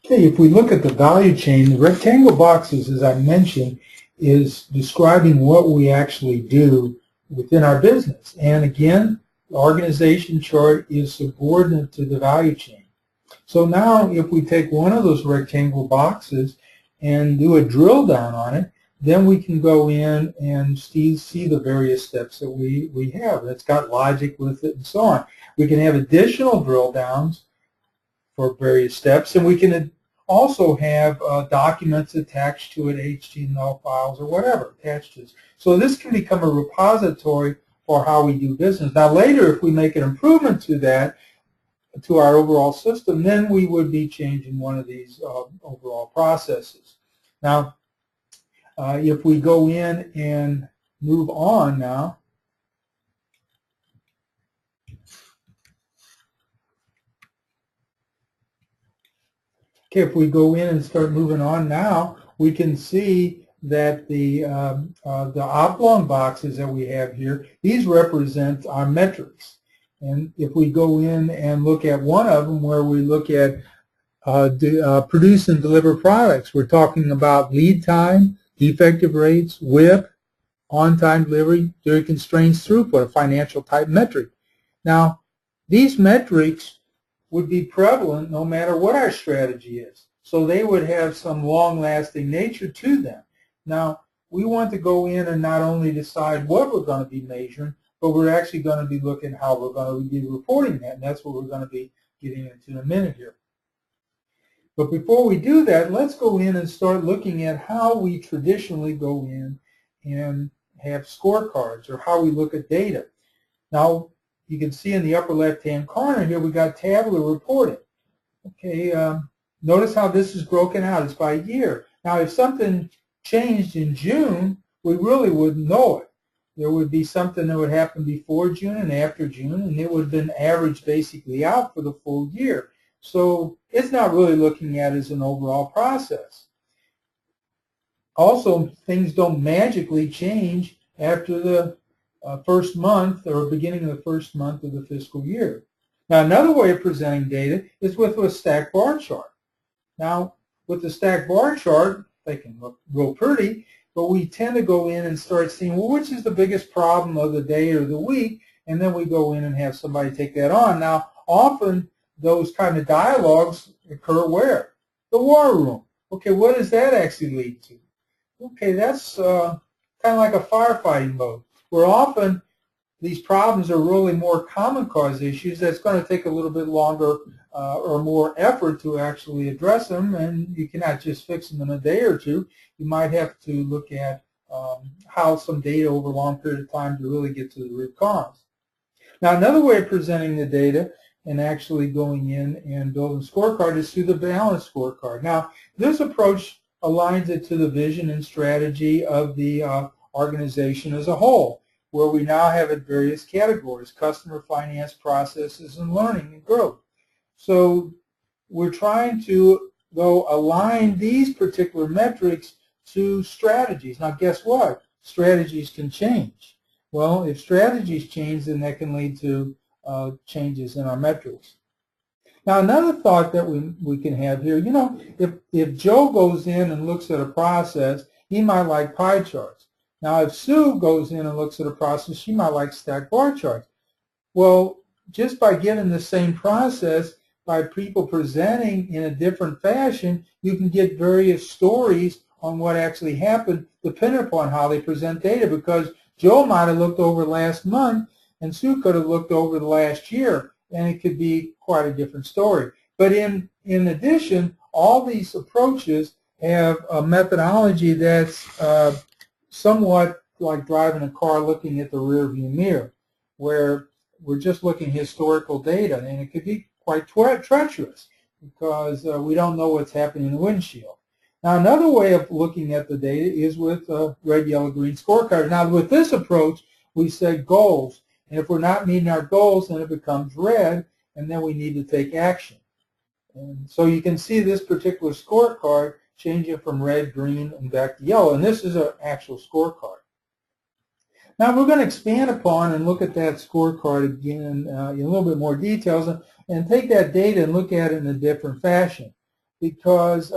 Okay, if we look at the value chain, the rectangle boxes, as I mentioned, is describing what we actually do within our business. And again, the organization chart is subordinate to the value chain. So now if we take one of those rectangle boxes and do a drill down on it, then we can go in and see the various steps that we have. It's got logic with it and so on. We can have additional drill downs for various steps, and we can also have documents attached to it, HTML files or whatever attached to it. So this can become a repository for how we do business. Now later, if we make an improvement to that, to our overall system, then we would be changing one of these overall processes. Now, if we go in and move on now, okay, if we go in and start moving on now, we can see that the oblong boxes that we have here, these represent our metrics. And if we go in and look at one of them where we look at produce and deliver products, we're talking about lead time, defective rates, WIP, on-time delivery, during constraints, throughput, a financial type metric. Now, these metrics would be prevalent no matter what our strategy is. So they would have some long-lasting nature to them. Now, we want to go in and not only decide what we're going to be measuring, but we're actually going to be looking at how we're going to be reporting that, and that's what we're going to be getting into in a minute here. But before we do that, let's go in and start looking at how we traditionally go in and have scorecards, or how we look at data. Now, you can see in the upper left-hand corner here, we got tabular reporting. Okay, notice how this is broken out. It's by year. Now, if something changed in June, we really wouldn't know it. There would be something that would happen before June and after June, and it would have been averaged basically out for the full year. So it's not really looking at it as an overall process. Also, things don't magically change after the first month or beginning of the first month of the fiscal year. Now, another way of presenting data is with a stacked bar chart. Now, with the stacked bar chart, they can look real pretty, but we tend to go in and start seeing, well, which is the biggest problem of the day or the week, and then we go in and have somebody take that on. Now, often those kind of dialogues occur where? The war room. Okay, what does that actually lead to? Okay, that's kind of like a firefighting mode, where often these problems are really more common cause issues that's going to take a little bit longer or more effort to actually address them, and you cannot just fix them in a day or two. You might have to look at how some data over a long period of time to really get to the root cause. Now, another way of presenting the data and actually going in and building a scorecard is through the balanced scorecard. Now, this approach aligns it to the vision and strategy of the organization as a whole, where we now have it various categories: customer, finance, processes, and learning and growth. So we're trying to, though, align these particular metrics to strategies. Now, guess what? Strategies can change. Well, if strategies change, then that can lead to changes in our metrics. Now, another thought that we can have here, you know, if Joe goes in and looks at a process, he might like pie charts. Now, if Sue goes in and looks at a process, she might like stacked bar charts. Well, just by given the same process, by people presenting in a different fashion, you can get various stories on what actually happened depending upon how they present data, because Joe might have looked over last month and Sue could have looked over the last year, and it could be quite a different story. But in addition, all these approaches have a methodology that's somewhat like driving a car looking at the rearview mirror, where we're just looking at historical data, and it could be quite treacherous because we don't know what's happening in the windshield. Now, another way of looking at the data is with red, yellow, green scorecard. Now, with this approach, we set goals, and if we're not meeting our goals, then it becomes red, and then we need to take action. And so you can see this particular scorecard changing from red, green, and back to yellow, and this is an actual scorecard. Now we're going to expand upon and look at that scorecard again in a little bit more details and take that data and look at it in a different fashion. because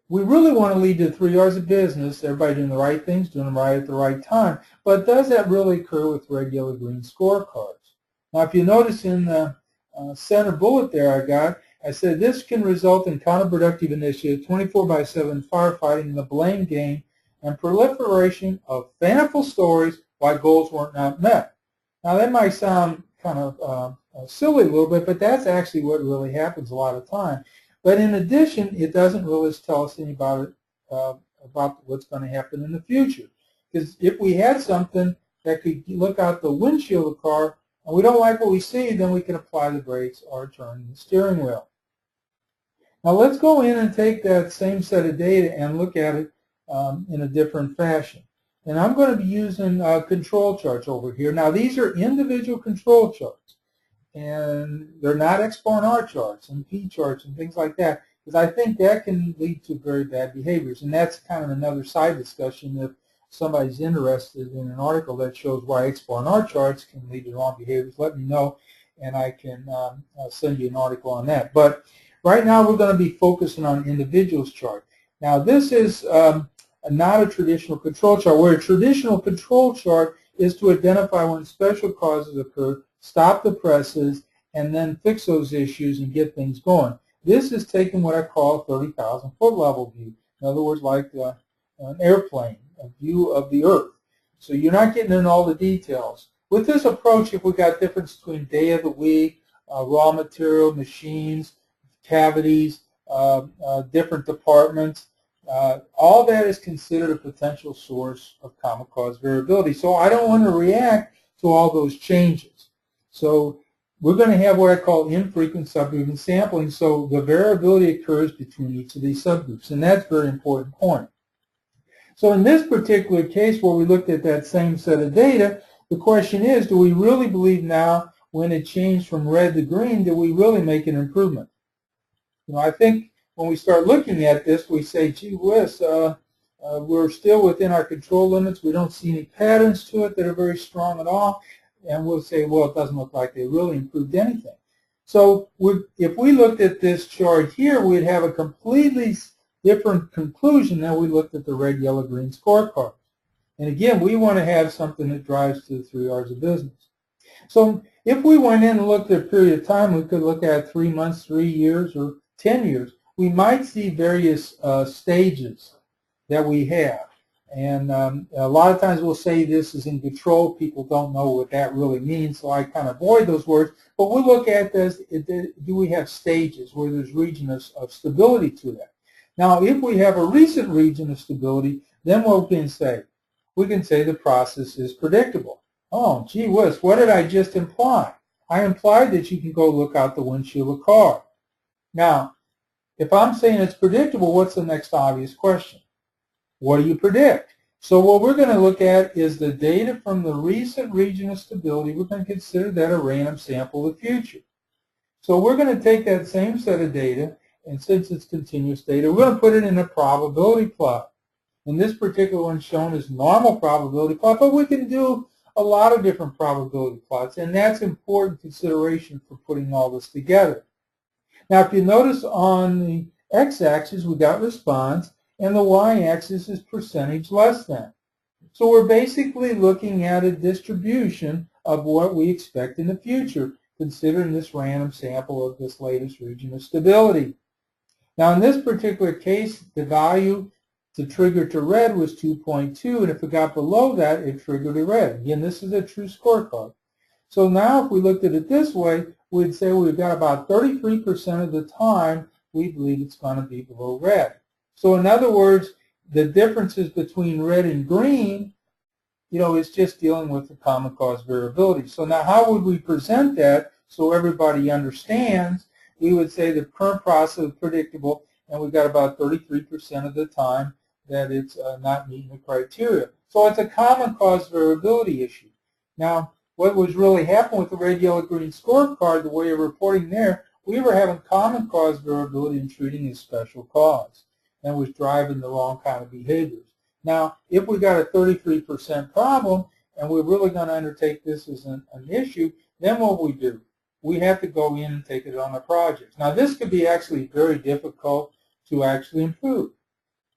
we really want to lead to 3 R's of business, everybody doing the right things, doing them right at the right time. But does that really occur with red, yellow, green scorecards? Now, if you notice in the center bullet there I said this can result in counterproductive initiative, 24/7 firefighting, the blame game, and proliferation of fanciful stories why goals weren't not met. Now, that might sound kind of silly a little bit, but that's actually what really happens a lot of time. But in addition, it doesn't really tell us anything about what's going to happen in the future. Because if we had something that could look out the windshield of the car and we don't like what we see, then we can apply the brakes or turn the steering wheel. Now let's go in and take that same set of data and look at it in a different fashion. And I'm going to be using control charts over here. Now these are individual control charts. And they're not X bar and R charts and P charts and things like that, because I think that can lead to very bad behaviors. And that's kind of another side discussion. If somebody's interested in an article that shows why X bar and R charts can lead to wrong behaviors, let me know, and I can send you an article on that. But right now we're going to be focusing on individuals chart. Now this is not a traditional control chart, where a traditional control chart is to identify when special causes occur, stop the presses, and then fix those issues and get things going. This is taking what I call a 30,000-foot level view. In other words, like an airplane, a view of the Earth. So you're not getting in all the details. With this approach, if we got difference between day of the week, raw material, machines, cavities, different departments, all that is considered a potential source of common cause variability. So I don't want to react to all those changes. So we're going to have what I call infrequent subgroup and sampling, so the variability occurs between each of these subgroups, and that's a very important point. So in this particular case where we looked at that same set of data, the question is, do we really believe now when it changed from red to green, did we really make an improvement? You know, I think when we start looking at this, we say, gee whiz, we're still within our control limits. We don't see any patterns to it that are very strong at all. And we'll say, well, it doesn't look like they really improved anything. So if we looked at this chart here, we'd have a completely different conclusion than we looked at the red, yellow, green scorecard. And again, we want to have something that drives to the 3 R's of business. So if we went in and looked at a period of time, we could look at 3 months, 3 years, or 10 years. We might see various stages that we have. And a lot of times we'll say this is in control. People don't know what that really means, so I kind of avoid those words. But we'll look at this, do we have stages where there's regions of stability to that? Now, if we have a recent region of stability, then what we can say? We can say the process is predictable. Oh, gee whiz, what did I just imply? I implied that you can go look out the windshield of a car. Now, if I'm saying it's predictable, what's the next obvious question? What do you predict? So what we're going to look at is the data from the recent region of stability. We're going to consider that a random sample of the future. So we're going to take that same set of data, and since it's continuous data, we're going to put it in a probability plot. And this particular one shown is normal probability plot, but we can do a lot of different probability plots, and that's important consideration for putting all this together. Now, if you notice on the x-axis, we got response, and the y-axis is percentage less than. So we're basically looking at a distribution of what we expect in the future, considering this random sample of this latest region of stability. Now, in this particular case, the value to trigger to red was 2.2, and if it got below that, it triggered to red. Again, this is a true scorecard. So now if we looked at it this way, we'd say we've got about 33% of the time we believe it's going to be below red. So in other words, the differences between red and green, you know, is just dealing with the common cause variability. So now how would we present that so everybody understands? We would say the current process is predictable, and we've got about 33% of the time that it's not meeting the criteria. So it's a common cause variability issue. Now, what was really happening with the red, yellow, green scorecard, the way of reporting there, we were having common cause variability and treating as special cause, and was driving the wrong kind of behaviors. Now, if we got a 33% problem, and we're really going to undertake this as an issue, then what we do? we have to go in and take it on the projects. Now, this could be actually very difficult to actually improve.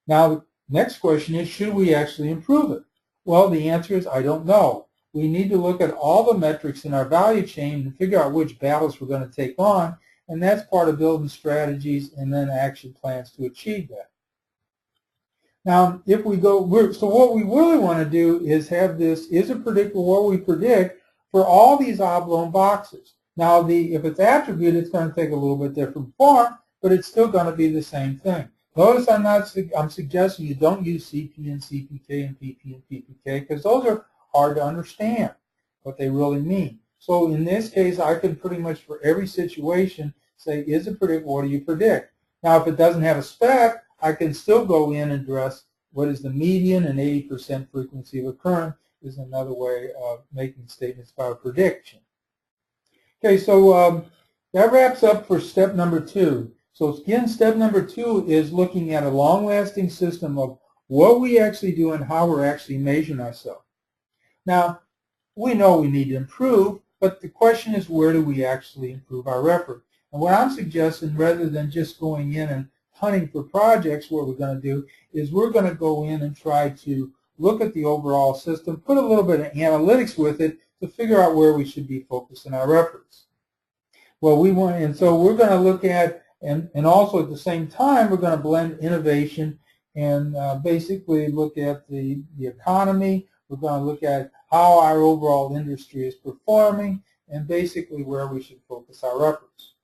Now, the next question is, should we actually improve it? Well, the answer is, I don't know. We need to look at all the metrics in our value chain and figure out which battles we're going to take on, and that's part of building strategies and then action plans to achieve that. Now, if we go, so what we really want to do is have this, is it predictable what we predict for all these oblong boxes. Now, if it's attribute, it's going to take a little bit different form, but it's still going to be the same thing. Notice I'm suggesting you don't use CP and CPK and PP and PPK because those are hard to understand what they really mean. So in this case, I can pretty much for every situation say, is it predictable? What do you predict? Now, if it doesn't have a spec, I can still go in and address what is the median, and 80% frequency of occurrence is another way of making statements about prediction. Okay, so that wraps up for step number 2. So again, step number 2 is looking at a long-lasting system of what we actually do and how we're actually measuring ourselves. Now, we know we need to improve, but the question is, where do we actually improve our effort? And what I'm suggesting, rather than just going in and hunting for projects, what we're going to do is we're going to go in and try to look at the overall system, put a little bit of analytics with it to figure out where we should be focusing our efforts. Well, and so we're going to look at, and also at the same time, we're going to blend innovation and basically look at the economy. We're going to look at how our overall industry is performing and basically where we should focus our efforts.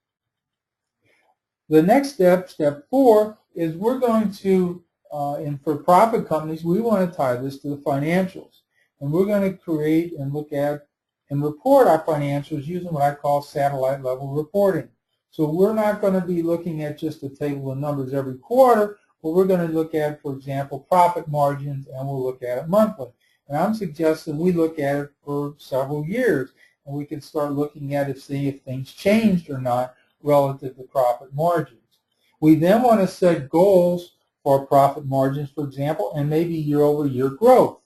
The next step, step 4, is we're going to, and for profit companies, we want to tie this to the financials. And we're going to create and look at and report our financials using what I call satellite level reporting. So we're not going to be looking at just a table of numbers every quarter, but we're going to look at, for example, profit margins, and we'll look at it monthly. And I'm suggesting we look at it for several years, and we can start looking at it, see if things changed or not relative to profit margins. We then want to set goals for profit margins, for example, and maybe year-over-year growth.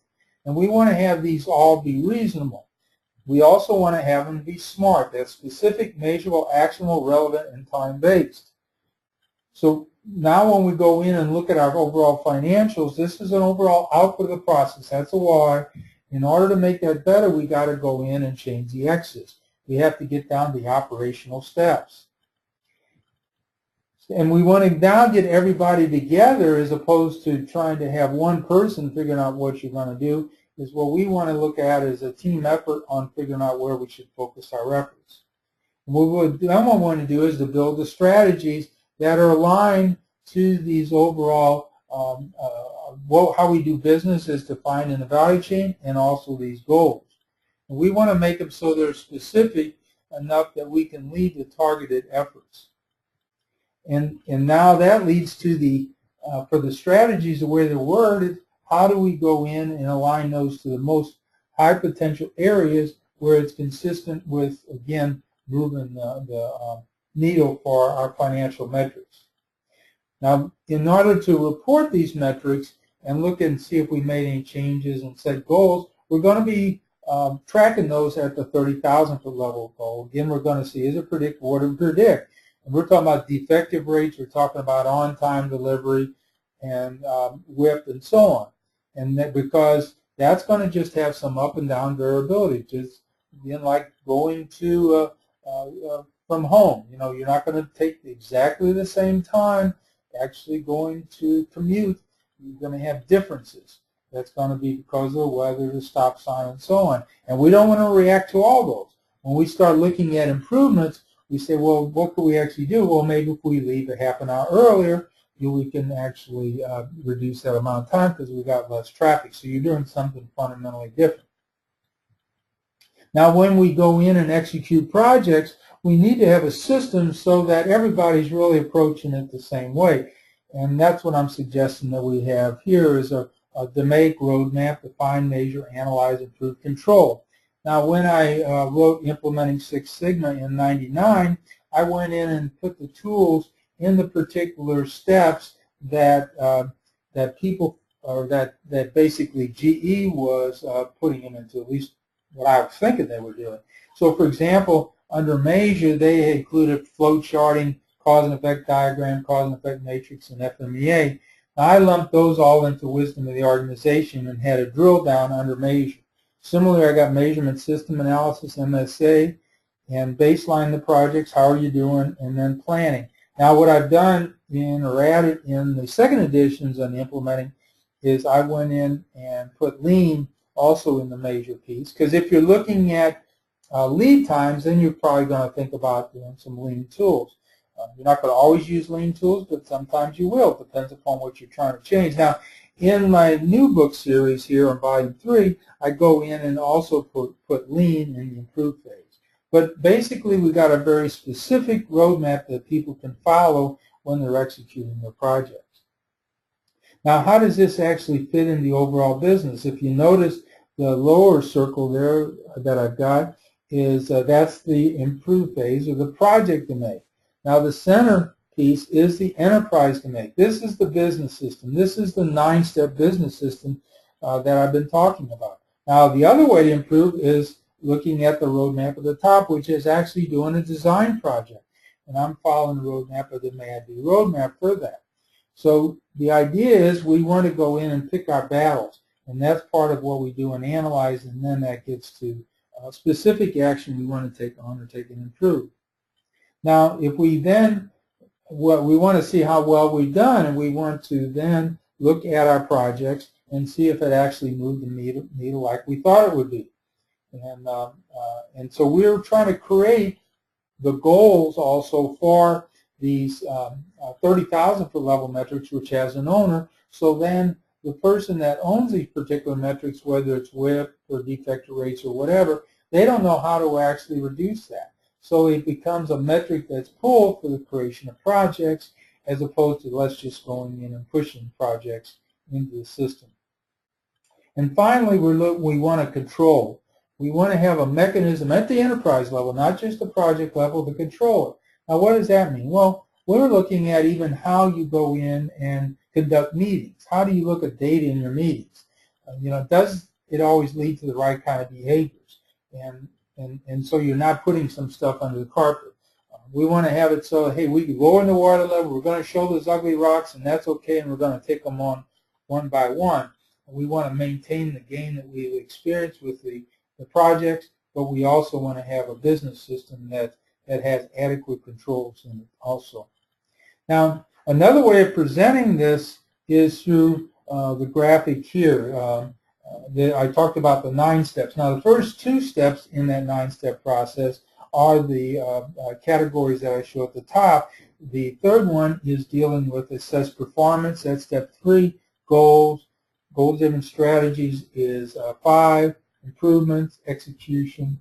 And we want to have these all be reasonable. We also want to have them be SMART. That's specific, measurable, actionable, relevant, and time-based. So now when we go in and look at our overall financials, this is an overall output of the process. That's a Y. In order to make that better, we got to go in and change the X's. We have to get down the operational steps. And we want to now get everybody together as opposed to trying to have one person figuring out what you're going to do, is what we want to look at as a team effort on figuring out where we should focus our efforts. And what we want to do is to build the strategies that are aligned to these overall, how we do business is defined in the value chain, and also these goals. And we want to make them so they're specific enough that we can lead to targeted efforts. And now that leads to the, for the strategies, the way they're worded, how do we go in and align those to the most high potential areas where it's consistent with, again, moving the needle for our financial metrics. Now, in order to report these metrics and look and see if we made any changes and set goals, we're going to be tracking those at the 30,000 foot level goal. Again, we're going to see, is it predictable? What do we predict? And we're talking about defective rates, we're talking about on-time delivery, and WIP, and so on. And that, because that's going to just have some up and down variability, just again, like going to from home. You know, you're not going to take exactly the same time actually going to commute. You're going to have differences. That's going to be because of the weather, the stop sign, and so on. And we don't want to react to all those. When we start looking at improvements, we say, well, what could we actually do? Well, maybe if we leave a half an hour earlier, we can actually reduce that amount of time because we've got less traffic. So you're doing something fundamentally different. Now, when we go in and execute projects, we need to have a system so that everybody's really approaching it the same way. And that's what I'm suggesting that we have here is a DMAIC roadmap: define, measure, analyze, improve, control. Now, when I wrote Implementing Six Sigma in '99, I went in and put the tools in the particular steps that that people, or that basically GE was putting them into, at least what I was thinking they were doing. So, for example, under measure, they included flow charting, cause and effect diagram, cause and effect matrix, and FMEA. I lumped those all into wisdom of the organization and had a drill down under measure. Similarly, I got measurement system analysis, MSA, and baseline the projects, how are you doing, and then planning. Now what I've done or added in the second editions on implementing is I went in and put lean also in the measure piece, because if you're looking at lead times, then you're probably going to think about doing some lean tools. You're not going to always use lean tools, but sometimes you will. It depends upon what you're trying to change. Now, in my new book series here on Volume 3, I go in and also put lean in the improve phase. But basically, we got a very specific roadmap that people can follow when they're executing their projects. Now, how does this actually fit in the overall business? If you notice, the lower circle there that I've got is that's the improve phase or the project to make. Now the center piece is the enterprise to make. This is the business system. This is the 9-step business system that I've been talking about. Now the other way to improve is looking at the roadmap at the top, which is actually doing a design project. And I'm following the roadmap of the MAD roadmap for that. So the idea is we want to go in and pick our battles. And that's part of what we do and analyze, and then that gets to specific action we want to take on or take and improve. Now, if we then, we want to see how well we've done, and we want to then look at our projects and see if it actually moved the needle like we thought it would be. And so we're trying to create the goals also for these 30,000 foot level metrics, which has an owner. So then the person that owns these particular metrics, whether it's WIP or defect rates or whatever, they don't know how to actually reduce that. So it becomes a metric that's pulled for the creation of projects, as opposed to let's just going in and pushing projects into the system. And finally, we want to control. We want to have a mechanism at the enterprise level, not just the project level, to control it. Now, what does that mean? Well, we're looking at even how you go in and conduct meetings. How do you look at data in your meetings? Does it always lead to the right kind of behaviors? And so you're not putting some stuff under the carpet. We want to have it so, hey, we can go in the water level, we're going to show those ugly rocks, and that's okay, and we're going to take them on one by one. We want to maintain the gain that we've experienced with the projects, but we also want to have a business system that has adequate controls in it also. Now, another way of presenting this is through the graphic here. I talked about the 9 steps. Now, the first 2 steps in that 9-step process are the categories that I show at the top. The third one is dealing with assess performance. That's step 3. Goals. Goal-driven strategies is 5. Improvements, execution,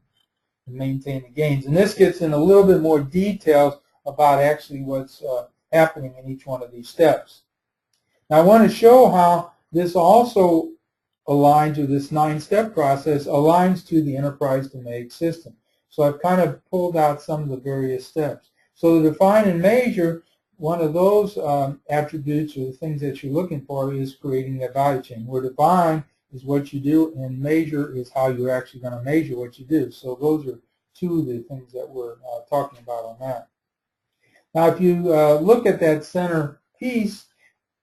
and maintaining gains. And this gets in a little bit more details about actually what's happening in each one of these steps. Now, I want to show how this also aligns with this 9-step process, aligns to the enterprise to make system. So I've kind of pulled out some of the various steps. So to define and measure, one of those attributes or the things that you're looking for is creating that value chain, where define is what you do and measure is how you're actually going to measure what you do. So those are 2 of the things that we're talking about on that. Now, if you look at that center piece,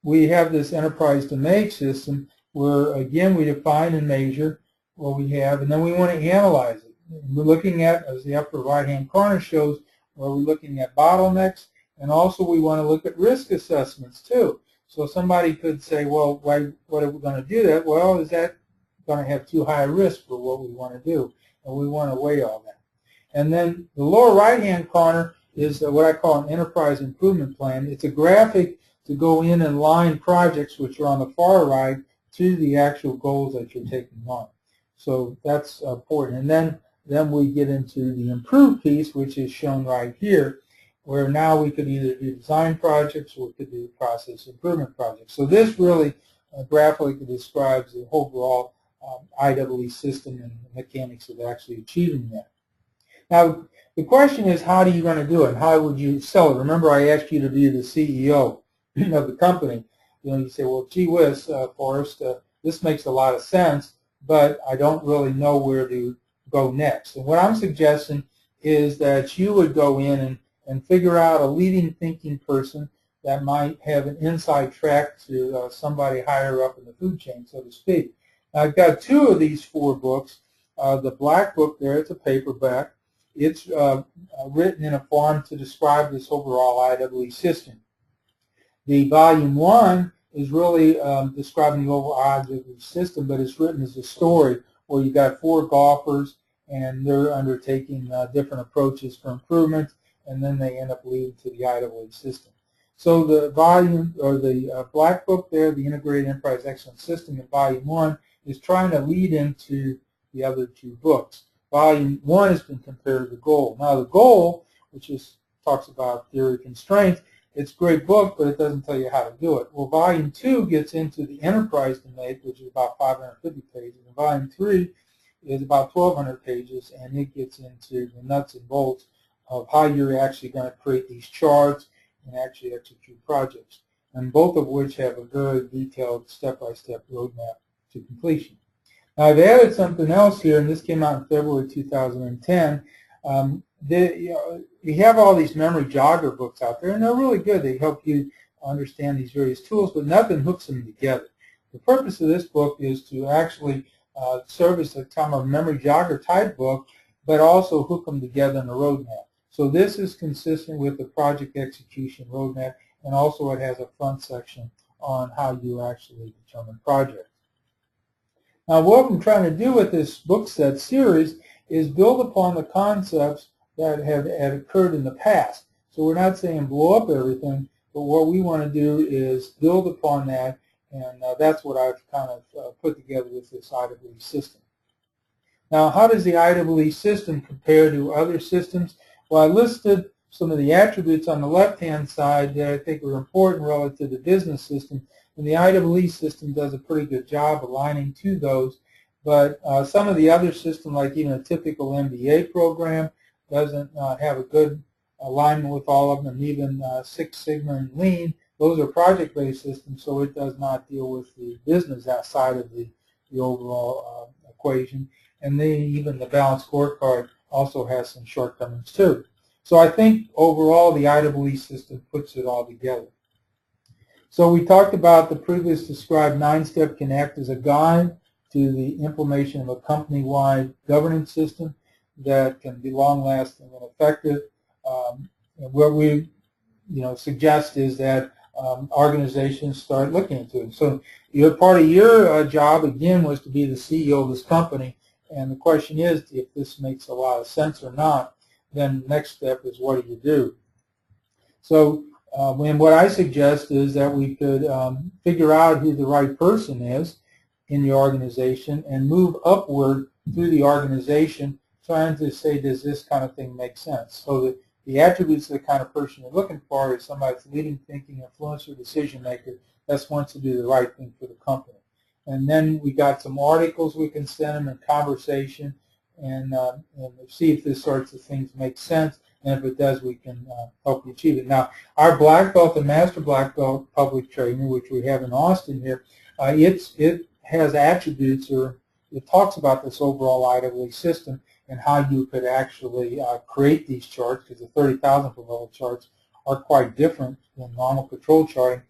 we have this enterprise to make system where, again, we define and measure what we have, and then we want to analyze it. We're looking at, as the upper right-hand corner shows, where we're looking at bottlenecks, and also we want to look at risk assessments too. So somebody could say, well, what are we going to do that? Well, is that going to have too high a risk for what we want to do? And we want to weigh all that. And then the lower right-hand corner is what I call an enterprise improvement plan. It's a graphic to go in and line projects, which are on the far right, to the actual goals that you're taking on. So that's important. And then we get into the improve piece, which is shown right here, where now we could either do design projects or we could do process improvement projects. So this really graphically describes the overall IEE system and the mechanics of actually achieving that. Now, the question is, how are you going to do it? How would you sell it? Remember, I asked you to be the CEO of the company. You say, well, gee whiz, Forrest, this makes a lot of sense, but I don't really know where to go next. And what I'm suggesting is that you would go in and figure out a leading thinking person that might have an inside track to somebody higher up in the food chain, so to speak. I've got 2 of these 4 books. The black book there, it's a paperback. It's written in a form to describe this overall IEE system. The volume 1 is really describing the overall IEE system, but it's written as a story where you got 4 golfers and they're undertaking different approaches for improvement, and then they end up leading to the IEE system. So the volume, or the black book there, the Integrated Enterprise Excellence System in volume 1, is trying to lead into the other 2 books. Volume 1 has been compared to the goal. Now the goal, which talks about theory constraints, it's a great book, but it doesn't tell you how to do it. Well, volume 2 gets into the enterprise domain, which is about 550 pages, and volume 3 is about 1,200 pages, and it gets into the nuts and bolts of how you're actually going to create these charts and actually execute projects, and both of which have a very detailed step-by-step roadmap to completion. Now, I've added something else here, and this came out in February 2010. You have all these memory jogger books out there, and they're really good. They help you understand these various tools, but nothing hooks them together. The purpose of this book is to actually serve as a kind of memory jogger type book, but also hook them together in a roadmap. So this is consistent with the project execution roadmap, and also it has a front section on how you actually determine projects. Now, what I'm trying to do with this book set series is build upon the concepts that have occurred in the past. So we're not saying blow up everything, but what we want to do is build upon that, and that's what I've kind of put together with this IEE system. Now, how does the IEE system compare to other systems? Well, I listed some of the attributes on the left-hand side that I think are important relative to the business system, and the IEE system does a pretty good job aligning to those. But some of the other systems, like even a typical MBA program, doesn't have a good alignment with all of them, and even Six Sigma and Lean, those are project-based systems, so it does not deal with the business outside of the overall equation. And then even the balanced scorecard also has some shortcomings too. So I think overall the IEE system puts it all together. So we talked about the previous described 9-step can act as a guide to the implementation of a company-wide governance system that can be long-lasting and effective. And what we suggest is that organizations start looking into it. So part of your job, again, was to be the CEO of this company. And the question is, if this makes a lot of sense or not, then the next step is, what do you do? So what I suggest is that we could figure out who the right person is in the organization and move upward through the organization, trying to say, does this kind of thing make sense? So the attributes of the kind of person you're looking for is somebody that's leading, thinking, influencer, decision maker that wants to do the right thing for the company. And then we got some articles we can send them in conversation and see if this sorts of things make sense. And if it does, we can help you achieve it. Now, our black belt and master black belt public training, which we have in Austin here, it has attributes, or it talks about this overall IEE system and how you could actually create these charts, because the 30,000 per level charts are quite different than normal control charting,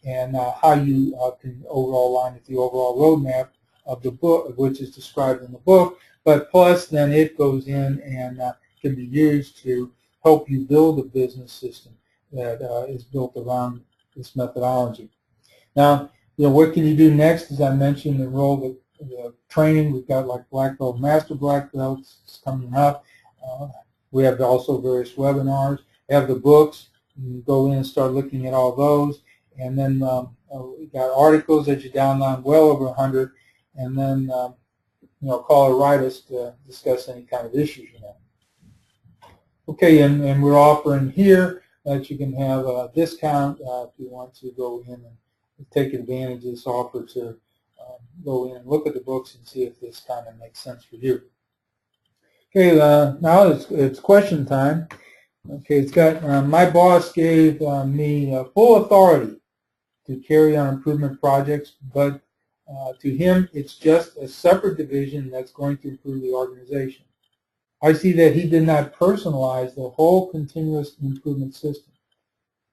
and how you can overall align with the overall roadmap of the book, which is described in the book, but plus then it goes in and can be used to help you build a business system that is built around this methodology. Now, what can you do next? As I mentioned, enroll the training. We've got like black belt, master black belts coming up. We have also various webinars. We have the books. You can go in and start looking at all those. And then we've got articles that you download, well over 100. And then call or write us to discuss any kind of issues you have. Okay, and we're offering here that you can have a discount if you want to go in and take advantage of this offer to go in and look at the books and see if this kind of makes sense for you. Okay, now it's question time. Okay, it's got my boss gave me full authority to carry on improvement projects, but to him it's just a separate division that's going to improve the organization. I see that he did not personalize the whole continuous improvement system.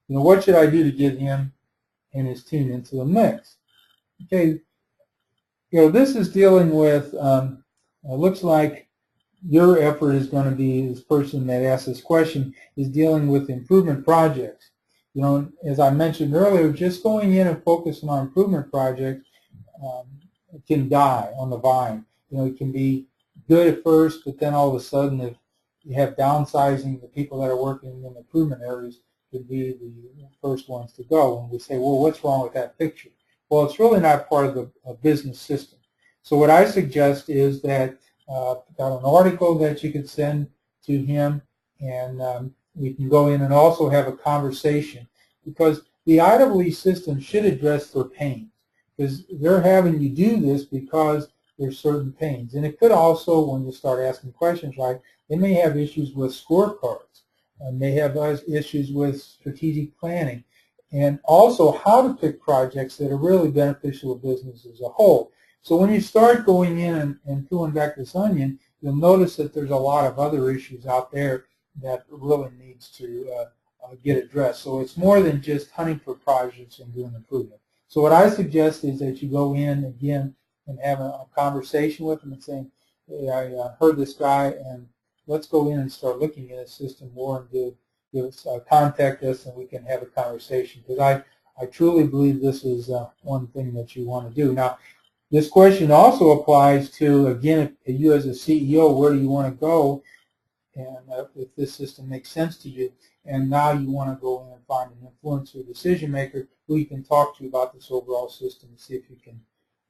What should I do to get him and his team into the mix? Okay, this is dealing with, looks like your effort is going to be, this person that asked this question is dealing with improvement projects. As I mentioned earlier, just going in and focusing on improvement projects can die on the vine. It can be good at first, but then all of a sudden, if you have downsizing, the people that are working in improvement areas could be the first ones to go. And we say, well, what's wrong with that picture? Well, it's really not part of the business system. So what I suggest is that got an article that you could send to him, and we can go in and also have a conversation, because the IEEE system should address their pains, because they're having you do this because there's certain pains. And it could also, when you start asking questions like, they may have issues with scorecards, and they have issues with strategic planning, and also how to pick projects that are really beneficial to business as a whole. So when you start going in and peeling back this onion, you'll notice that there's a lot of other issues out there that really needs to get addressed. So it's more than just hunting for projects and doing improvement. So what I suggest is that you go in again and have a conversation with them and saying, hey, I heard this guy, and let's go in and start looking at a system more, and give us, contact us, and we can have a conversation, because I truly believe this is one thing that you want to do. Now, this question also applies to, again, if you as a CEO, where do you want to go, and if this system makes sense to you, and now you want to go in and find an influencer decision maker who you can talk to about this overall system and see if you can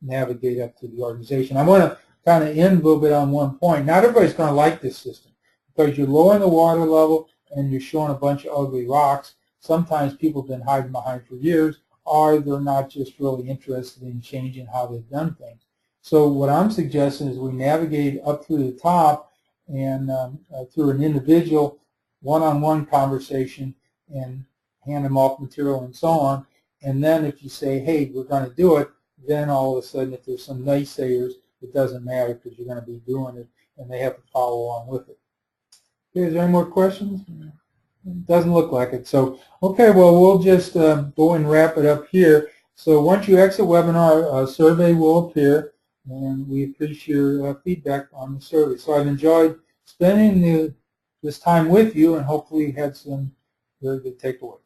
navigate up to the organization. I want to kind of end a little bit on one point. Not everybody's going to like this system, because you're lowering the water level and you're showing a bunch of ugly rocks. Sometimes people have been hiding behind for years, or they're not just really interested in changing how they've done things. So what I'm suggesting is we navigate up through the top and through an individual one-on-one conversation, and hand them off material and so on. And then if you say, hey, we're going to do it, then all of a sudden, if there's some naysayers, it doesn't matter, because you're going to be doing it, and they have to follow along with it. Okay, is there any more questions? It doesn't look like it. So, okay, well, we'll just go and wrap it up here. So once you exit webinar, a survey will appear, and we appreciate your feedback on the survey. So I've enjoyed spending this time with you, and hopefully you had some very good takeaways.